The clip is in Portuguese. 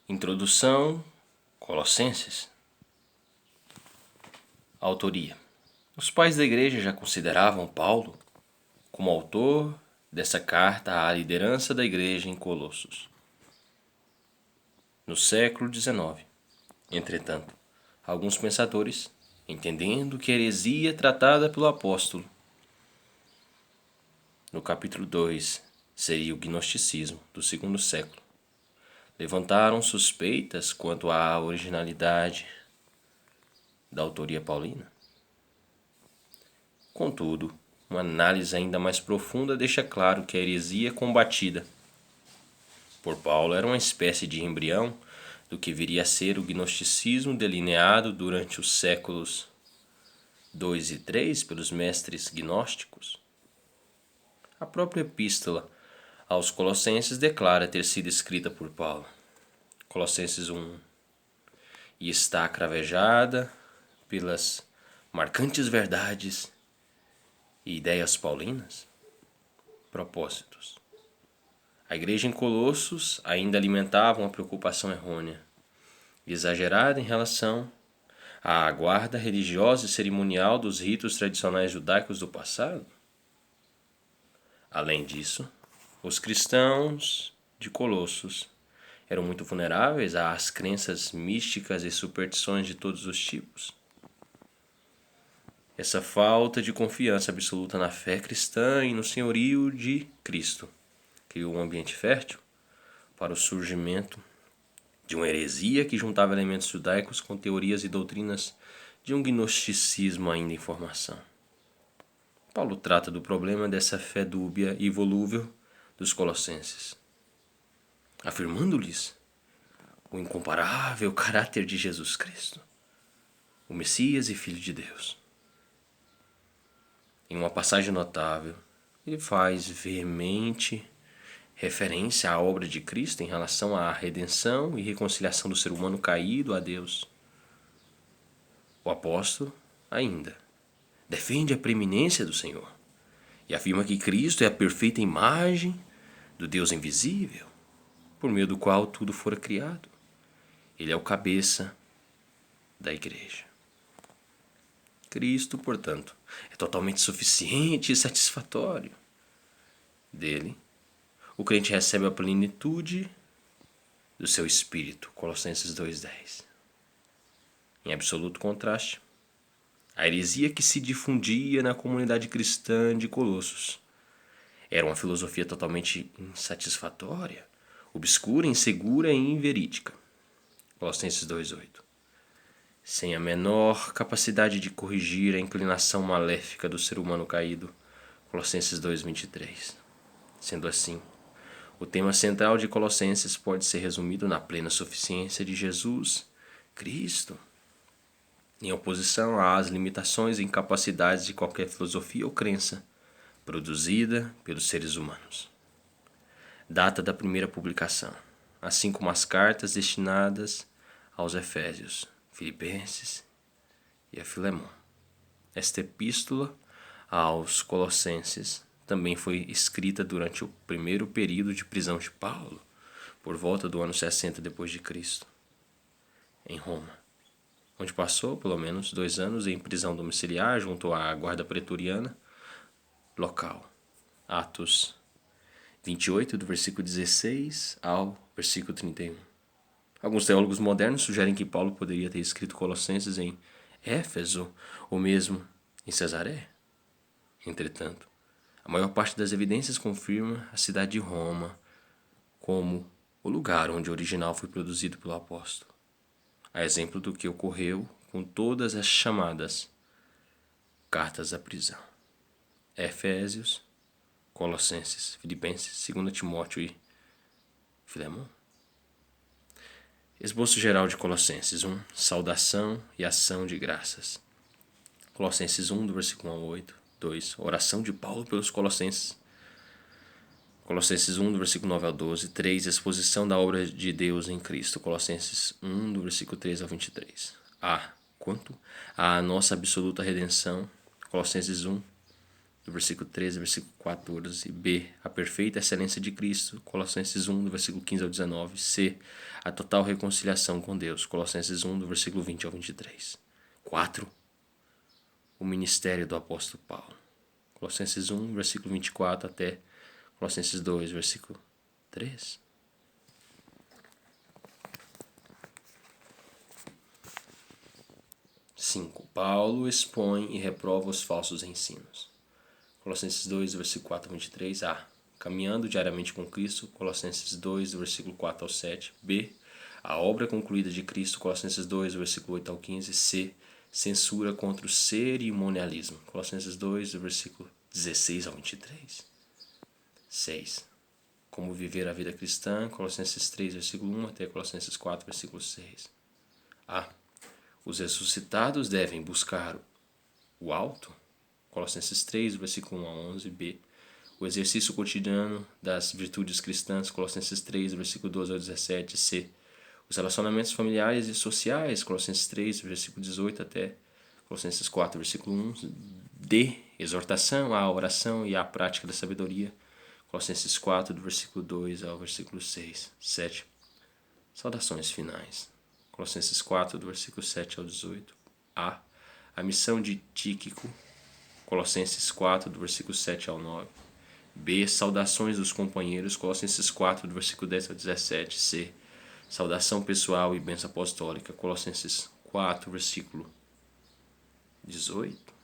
Introdução, Colossenses. Autoria. Os pais da igreja já consideravam Paulo como autor dessa carta à liderança da igreja em Colossos, no século XIX. Entretanto, alguns pensadores, entendendo que a heresia tratada pelo apóstolo no capítulo 2 seria o gnosticismo do segundo século, levantaram suspeitas quanto à originalidade da autoria paulina. Contudo, uma análise ainda mais profunda deixa claro que a heresia combatida por Paulo era uma espécie de embrião do que viria a ser o gnosticismo delineado durante os séculos 2 e 3 pelos mestres gnósticos. A própria epístola aos Colossenses declara ter sido escrita por Paulo. Colossenses 1. E está cravejada pelas marcantes verdades e ideias paulinas. Propósitos. A igreja em Colossos ainda alimentava uma preocupação errônea, exagerada em relação à guarda religiosa e cerimonial dos ritos tradicionais judaicos do passado. Além disso, os cristãos de Colossos eram muito vulneráveis às crenças místicas e superstições de todos os tipos. Essa falta de confiança absoluta na fé cristã e no senhorio de Cristo criou um ambiente fértil para o surgimento de uma heresia que juntava elementos judaicos com teorias e doutrinas de um gnosticismo ainda em formação. Paulo trata do problema dessa fé dúbia e volúvel dos colossenses, afirmando-lhes o incomparável caráter de Jesus Cristo, o Messias e Filho de Deus. Em uma passagem notável, ele faz veemente referência à obra de Cristo em relação à redenção e reconciliação do ser humano caído a Deus. O apóstolo, ainda, defende a preeminência do Senhor e afirma que Cristo é a perfeita imagem do Deus invisível, por meio do qual tudo fora criado. Ele é o cabeça da igreja. Cristo, portanto, é totalmente suficiente e satisfatório. Dele, o crente recebe a plenitude do seu espírito. Colossenses 2:10. Em absoluto contraste, a heresia que se difundia na comunidade cristã de Colossos era uma filosofia totalmente insatisfatória, obscura, insegura e inverídica. Colossenses 2:8. Sem a menor capacidade de corrigir a inclinação maléfica do ser humano caído. Colossenses 2:23. Sendo assim, o tema central de Colossenses pode ser resumido na plena suficiência de Jesus Cristo, em oposição às limitações e incapacidades de qualquer filosofia ou crença produzida pelos seres humanos. Data da primeira publicação, assim como as cartas destinadas aos Efésios, Filipenses e a Filemon. Esta epístola aos Colossenses também foi escrita durante o primeiro período de prisão de Paulo, por volta do ano 60 d.C., em Roma, onde passou pelo menos 2 anos em prisão domiciliar junto à guarda pretoriana local. Atos 28, do versículo 16 ao versículo 31. Alguns teólogos modernos sugerem que Paulo poderia ter escrito Colossenses em Éfeso ou mesmo em Cesaré. Entretanto, a maior parte das evidências confirma a cidade de Roma como o lugar onde o original foi produzido pelo apóstolo, a exemplo do que ocorreu com todas as chamadas cartas à prisão: Efésios, Colossenses, Filipenses, 2 Timóteo e Filemon. Esboço geral de Colossenses 1. Saudação e ação de graças. Colossenses 1, do versículo 1 ao 8. 2. Oração de Paulo pelos Colossenses. Colossenses 1, do versículo 9 ao 12. 3. Exposição da obra de Deus em Cristo. Colossenses 1, do versículo 13 ao 23. Quanto à nossa absoluta redenção. Colossenses 1, do versículo 13 ao versículo 14. B, a perfeita excelência de Cristo, Colossenses 1, do versículo 15 ao 19. C, a total reconciliação com Deus, Colossenses 1, do versículo 20 ao 23. 4, o ministério do apóstolo Paulo, Colossenses 1, versículo 24 até Colossenses 2, versículo 3. Paulo expõe e reprova os falsos ensinos. Colossenses 2, versículo 4 a 23. A. Caminhando diariamente com Cristo. Colossenses 2, versículo 4 ao 7. B. A obra concluída de Cristo. Colossenses 2, versículo 8 ao 15. C. Censura contra o cerimonialismo. Colossenses 2, versículo 16 ao 23. 6. Como viver a vida cristã. Colossenses 3, versículo 1 até Colossenses 4, versículo 6. A. Os ressuscitados devem buscar o alto. Colossenses 3, versículo 1 a 11. B. O exercício cotidiano das virtudes cristãs. Colossenses 3, versículo 12 ao 17. C. Os relacionamentos familiares e sociais. Colossenses 3, versículo 18 até Colossenses 4, versículo 1. D. Exortação à oração e à prática da sabedoria. Colossenses 4, do versículo 2 ao versículo 6. 7. Saudações finais. Colossenses 4, do versículo 7 ao 18. A. A missão de Tíquico. Colossenses 4, do versículo 7 ao 9. B. Saudações dos companheiros. Colossenses 4, do versículo 10 ao 17. C. Saudação pessoal e bênção apostólica. Colossenses 4, versículo 18.